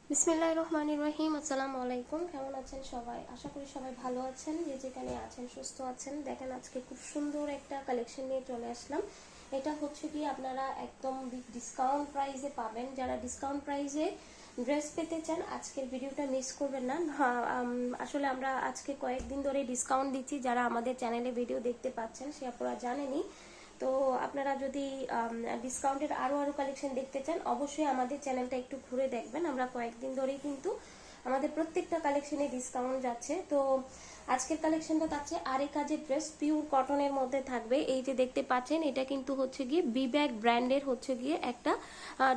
বিসমিল্লাহির রহমানির রহিম। আসসালামু আলাইকুম। কেমন আছেন সবাই? আশা করি সবাই ভালো আছেন, যে যেখানে আছেন সুস্থ আছেন। দেখেন আজকে খুব সুন্দর একটা কালেকশন নিয়ে চলে আসলাম। এটা হচ্ছে কি আপনারা একদম ডিসকাউন্ট প্রাইসে পাবেন। যারা ডিসকাউন্ট প্রাইসে ড্রেস পেতে চান আজকের ভিডিওটা মিস করবেন না। আসলে আমরা আজকে কয়েকদিন ধরে ডিসকাউন্ট দিচ্ছি। যারা আমাদের চ্যানেলে ভিডিও দেখতে পাচ্ছেন সে আপনারা জানেনই। তো আপনারা যদি ডিসকাউন্টের আরো কালেকশন দেখতে চান অবশ্যই আমাদের চ্যানেলটা একটু ঘুরে দেখবেন। আমরা কয়েকদিন ধরেই কিন্তু আমাদের প্রত্যেকটা কালেকশনে ডিসকাউন্ট যাচ্ছে। তো আজকের কালেকশনটা থাকছে আরে কাজের ড্রেস, পিওর কটনের মধ্যে থাকবে। এই যে দেখতে পাচ্ছেন এটা কিন্তু হচ্ছে গিয়ে বিব্যাগ ব্র্যান্ডের হচ্ছে গিয়ে একটা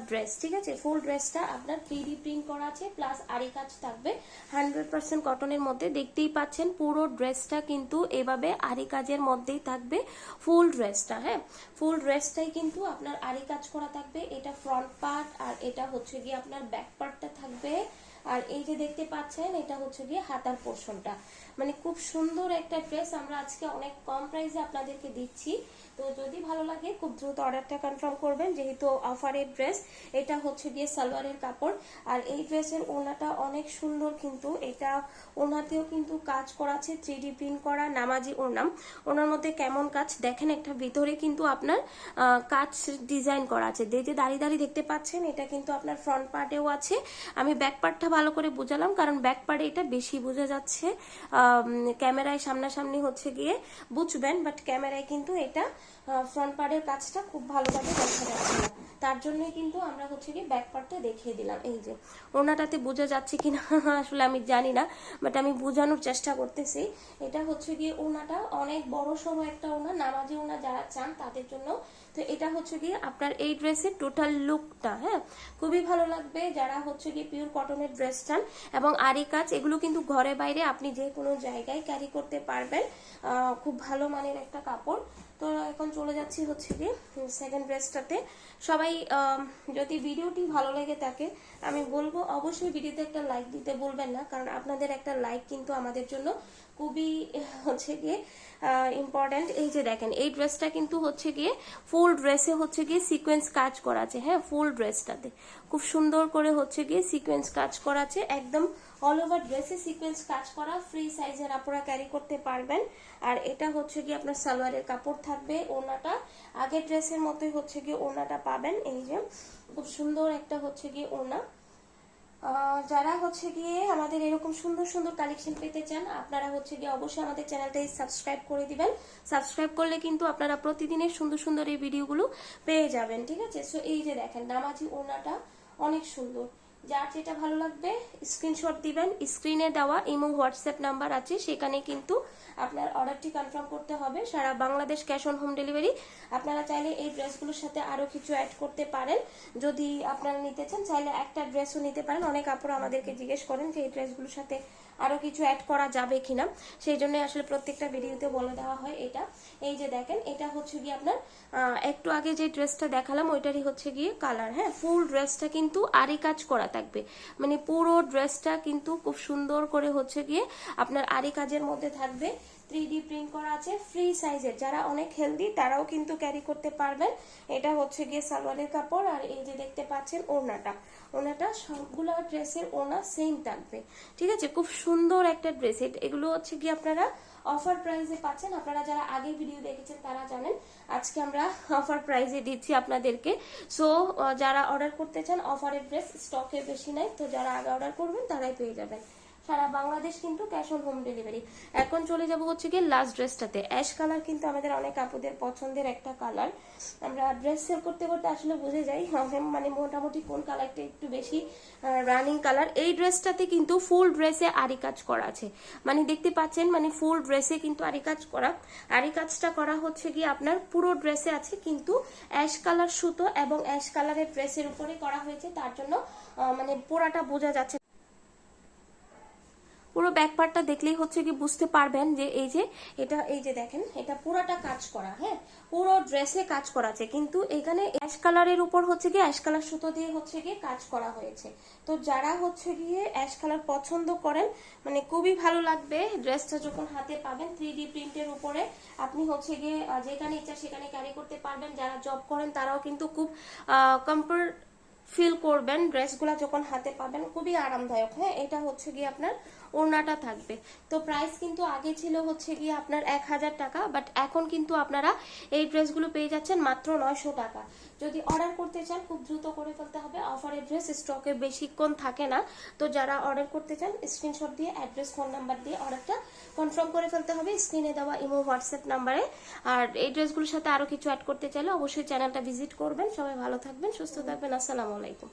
ড্রেস, ঠিক আছে। ফুল ড্রেসটা আপনার 3D প্রিন্ট করা আছে, প্লাস আরে কাজ থাকবে। 100% কটনের মধ্যে দেখতেই পাচ্ছেন। পুরো ড্রেসটা কিন্তু এভাবে আরে কাজের মধ্যেই থাকবে। ফুল ড্রেসটা, হ্যাঁ, ফুল ড্রেসটাই কিন্তু আপনার আরে কাজ করা থাকবে। এটা ফ্রন্ট পার্ট, আর এটা হচ্ছে গিয়ে আপনার ব্যাক পার্টটা থাকবে। আর এই যে দেখতে পাচ্ছেন এটা হচ্ছে গিয়ে হাতার পোর্শনটা। মানে খুব সুন্দর একটা ড্রেস আমরা আজকে অনেক কম প্রাইসে আপনাদেরকে দিচ্ছি। তো যদি ভালো লাগে খুব দ্রুত অর্ডারটা কনফার্ম করবেন, যেহেতু অফারের ড্রেস। এটা হচ্ছে গিয়ে সালোয়ারের কাপড়। আর এই ড্রেসের ওড়নাটা অনেক সুন্দর, কিন্তু এটা ওড়নাতেও কিন্তু কাজ করা আছে, 3D প্রিন্ট করা নামাজি ওড়না। ওনার মধ্যে কেমন কাজ দেখেন, একটা ভিতরে কিন্তু আপনার কাজ ডিজাইন করা আছে। যে দাঁড়িয়ে দাঁড়িয়ে দেখতে পাচ্ছেন এটা কিন্তু আপনার ফ্রন্ট পার্টেও আছে। আমি ব্যাক পার্টটা ভালো করে বুঝালাম, কারণ ব্যাক পার্টে এটা বেশি বোঝা যাচ্ছে। ক্যামেরায় সামনাসামনি হচ্ছে গিয়ে বুঝবেন, বাট ক্যামেরায় কিন্তু এটা ফ্রন্ট পার্টের কাজটা খুব ভালোভাবে দেখা যাচ্ছে না। তার জন্যই কিন্তু আমরা হচ্ছে গিয়ে ব্যাক পার্টটা দেখিয়ে দিলাম। এই যে ওনাটাতে বোঝা যাচ্ছে কিনা আসলে আমি জানি না, বাট আমি বোঝানোর চেষ্টা করতেছি। এটা হচ্ছে গিয়ে ওনাটা অনেক বড় সড়ো একটা ওনা, নামাজি ওনা যারা চান তাদের জন্য। তো এটা হচ্ছে গিয়ে আপনার এই ড্রেসের টোটাল লুকটা, হ্যাঁ, খুবই ভালো লাগবে যারা হচ্ছে গিয়ে পিওর কটনের ড্রেস চান। এবং আরি কাজ এগুলো কিন্তু ঘরে বাইরে আপনি যে কোনো জায়গায় ক্যারি করতে পারবেন। খুব ভালো মানের একটা কাপড়। তো এখন চলে যাচ্ছি হচ্ছে গিয়ে সেকেন্ড ড্রেসটাতে। সবাই যদি ভিডিওটি ভালো লেগে থাকে আমি বলবো অবশ্যই ভিডিওতে একটা লাইক দিতে বলবেন না, কারণ আপনাদের একটা লাইক কিন্তু আমাদের জন্য খুবই হচ্ছে গিয়ে ইম্পর্টেন্ট। এই যে দেখেন এই ড্রেসটা কিন্তু হচ্ছে গিয়ে ফুল ড্রেসে হচ্ছে গিয়ে সিকোয়েন্স কাজ করা আছে, হ্যাঁ, ফুল ড্রেসটাতে খুব সুন্দর করে হচ্ছে গিয়ে সিকোয়েন্স কাজ করা আছে। একদম অল ওভার ড্রেসে সিকোয়েন্স কাজ করা, ফ্রি সাইজের আপনারা ক্যারি করতে পারবেন। আর এটা হচ্ছে গিয়ে আপনার সালোয়ারের কাপড় থাকবে। ওড়নাটা আগের ড্রেসের মতোই হচ্ছে গিয়ে ওড়নাটা পাবেন। এই যে খুব সুন্দর একটা হচ্ছে গিয়ে ওড়না। যারা হচ্ছে গিয়ে আমাদের এরকম সুন্দর সুন্দর কালেকশন পেতে চান আপনারা হচ্ছে গিয়ে অবশ্যই আমাদের চ্যানেলটাই সাবস্ক্রাইব করে দিবেন। সাবস্ক্রাইব করলে কিন্তু আপনারা প্রতিদিনের সুন্দর সুন্দর এই ভিডিওগুলো পেয়ে যাবেন, ঠিক আছে। সো এই যে দেখেন নামাজি ওড়নাটা অনেক সুন্দর। যার যেটা ভালো লাগবে স্ক্রিনশট দিবেন। স্ক্রিনে দেওয়া ইমো হোয়াটসঅ্যাপ নাম্বার আছে, সেখানে কিন্তু আপনার অর্ডারটি কনফার্ম করতে হবে। সারা Bangladesh cash on home delivery. আপনারা চাইলে এই ড্রেসগুলোর সাথে আরো কিছু অ্যাড করতে পারেন। যদি আপনারা নিতে চান চাইলে একটা ড্রেসও নিতে পারেন। অনেক আপুরা আমাদেরকে জিজ্ঞেস করেন যে এই ড্রেসগুলোর সাথে আরো কিছু অ্যাড করা যাবে কিনা, সেই জন্য আসলে প্রত্যেকটা ভিডিওতে বলে দেওয়া হয় এটা। এই যে দেখেন এটা হচ্ছে গিয়ে আপনার একটু আগে যে ড্রেসটা দেখালাম ওইটারই হচ্ছে গিয়ে কালার, হ্যাঁ। ফুল ড্রেসটা কিন্তু আরি কাজ করা থাকবে, মানে পুরো ড্রেসটা কিন্তু খুব সুন্দর করে হচ্ছে গিয়ে আপনার আরি কাজের মধ্যে থাকবে। 3D প্রিন্ট করা আছে, ফ্রি সাইজের। যারা অনেক হেলদি তারাও কিন্তু ক্যারি করতে পারবেন। এটা হচ্ছে গিয়ে সালোয়ারের কাপড়। আর এই যে দেখতে পাচ্ছেন ওড়নাটা, ওড়নাটা সবগুলো ড্রেসের ওড়না সেম থাকবে, ঠিক আছে। খুব সুন্দর একটা ড্রেস। এগুলো হচ্ছে গিয়ে আপনারা অফার প্রাইসে পাচ্ছেন। আপনারা যারা আগে ভিডিও দেখেছেন তারা জানেন আজকে আমরা অফার প্রাইসে দিচ্ছি আপনাদেরকে। সো যারা অর্ডার করতে চান অফারের ড্রেস স্টকে বেশি নাই, তো যারা আগে অর্ডার করবেন তারাই পেয়ে যাবেন। সারা বাংলাদেশ কিন্তু ক্যাশ অন হোম ডেলিভারি। এখন চলে যাব হচ্ছে গিয়ে লাস্ট ড্রেসটাতে। অ্যাশ কালার কিন্তু আমাদের অনেক আপুদের পছন্দের একটা কালার। আমরা ড্রেস সেল করতে করতে আসলে বুঝে যাই মানে মোটামুটি কোন কালারটা একটু বেশি রানিং কালার। এই ড্রেসটাতে কিন্তু ফুল ড্রেসে আরি কাজ করা আছে, মানে দেখতে পাচ্ছেন, মানে ফুল ড্রেসে কিন্তু আরি কাজ করা। আরি কাজটা করা হচ্ছে গিয়ে আপনার পুরো ড্রেসে আছে, কিন্তু অ্যাশ কালার সুতো এবং অ্যাশ কালারের ড্রেসের উপরে করা হয়েছে। তার জন্য মানে পুরাটা বোঝা যাচ্ছে। পুরো ব্যাক পার্টটা দেখলেই হচ্ছে কি বুঝতে পারবেন যে এই যে এটা, এই যে দেখেন এটা পুরাটা কাজ করা, হ্যাঁ, পুরো ড্রেসে কাজ করা আছে। কিন্তু এখানে অ্যাশ কালারের উপর হচ্ছে গিয়ে অ্যাশ কালার সুতো দিয়ে হচ্ছে গিয়ে কাজ করা হয়েছে। তো যারা হচ্ছে গিয়ে অ্যাশ কালার পছন্দ করেন, মানে খুবই ভালো লাগবে ড্রেসটা যখন হাতে পাবেন। 3D প্রিন্টের উপরে আপনি হচ্ছে গিয়ে যেখানে ইচ্ছা সেখানে ক্যারি করতে পারবেন। যারা জব করেন তারাও কিন্তু খুব ফিল করবেন ড্রেসগুলো যখন হাতে পাবেন, খুবই আরামদায়ক। হ্যাঁ, এটা হচ্ছে গিয়ে আপনার ওড়নাটা থাকবে। তো প্রাইস কিন্তু আগে ছিল হচ্ছে গিয়ে আপনার 1000 টাকা, বাট এখন কিন্তু আপনারা এই ড্রেসগুলো পেয়ে যাচ্ছেন মাত্র 900 টাকা। যদি অর্ডার করতে চান খুব দ্রুত করে ফেলতে হবে, অফারের ড্রেস স্টকে বেশিক্ষণ থাকে না। তো যারা অর্ডার করতে চান স্ক্রিনশট দিয়ে অ্যাড্রেস ফোন নাম্বার দিয়ে অর্ডারটা কনফার্ম করে ফেলতে হবে স্ক্রিনে দেওয়া ইমো হোয়াটসঅ্যাপ নাম্বারে। আর এই ড্রেসগুলোর সাথে আরো কিছু অ্যাড করতে চাইলে অবশ্যই চ্যানেলটা ভিজিট করবেন। সবাই ভালো থাকবেন, সুস্থ থাকবেন। আসসালামু আলাইকুম।